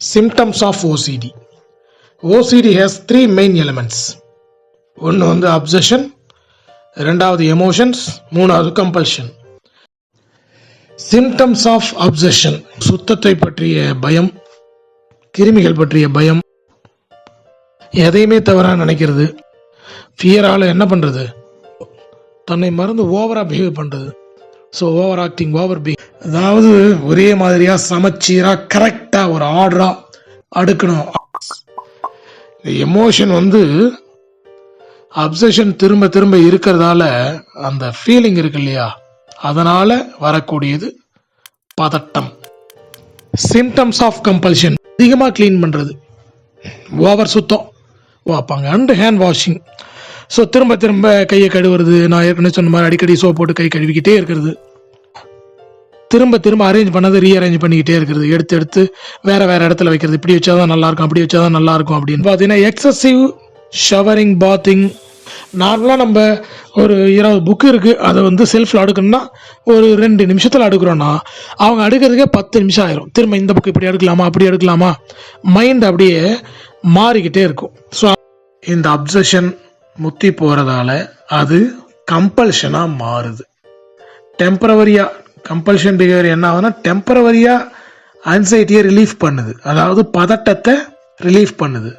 Symptoms of OCD. OCD has three main elements. ஒன்று வந்து obsession, ரெண்டாவது எமோஷன்ஸ், மூணாவது கம்பல்ஷன். சிம்டம்ஸ் ஆஃப் அப்சஷன்: சுத்தத்தை பற்றிய பயம், கிருமிகள் பற்றிய பயம், எதையுமே தவறாக நினைக்கிறது, ஃபியரால் என்ன பண்ணுறது, தன்னை மறந்து ஓவராக பிஹேவ் பண்ணுறது. So over acting, over behave, அதாவது ஒரே மாதிரியாக சமச்சீராக கரெக்டாக ஒரு ஆர்டராக அடுக்கணும். எமோஷன் வந்து அப்சஷன் திரும்ப திரும்ப இருக்கிறதால அந்த ஃபீலிங் இருக்கு இல்லையா, அதனால் வரக்கூடியது பதட்டம். சிம்டம்ஸ் ஆஃப் கம்பல்ஷன்: அதிகமாக க்ளீன் பண்ணுறது, ஓவர் சுத்தம் வாப்பாங்க, அண்ட் ஹேண்ட் வாஷிங். ஸோ திரும்ப திரும்ப கையை கழுவுறது, நான் ஏற்கனவே சொன்ன மாதிரி அடிக்கடி சோப் போட்டு கை கழுவிக்கிட்டே இருக்கிறது, திரும்ப திரும்ப அரேஞ்ச் பண்ணது ரீஅரேஞ்ச் பண்ணிக்கிட்டே இருக்கிறது, எடுத்து எடுத்து வேறு வேறு இடத்துல வைக்கிறது, இப்படி வச்சாதான் நல்லாயிருக்கும், அப்படி வச்சாதான் நல்லாயிருக்கும் அப்படின்னு பார்த்தீங்கன்னா எக்ஸசிவ் ஷவரிங், பாத்திங். நார்மலாக நம்ம ஒரு 20 புக்கு இருக்குது, அதை வந்து செல்ஃபில் அடுக்கணும்னா ஒரு 2 நிமிஷத்தில் அடுக்கிறோன்னா அவங்க அடுக்கிறதுக்கே 10 நிமிஷம் ஆயிரும். திரும்ப இந்த புக்கு இப்படி எடுக்கலாமா, அப்படி எடுக்கலாமா, மைண்ட் அப்படியே மாறிக்கிட்டே இருக்கும். ஸோ இந்த அப்சஷன் முத்தி போகிறதால அது கம்பல்ஷனாக மாறுது. டெம்பரவரியாக கம்பல்ஷன் பிஹேவியர் என்ன ஆகுதுன்னா, டெம்பரவரியாக ஆன்சைட்டியை ரிலீஃப் பண்ணுது, அதாவது பதட்டத்தை ரிலீஃப் பண்ணுது.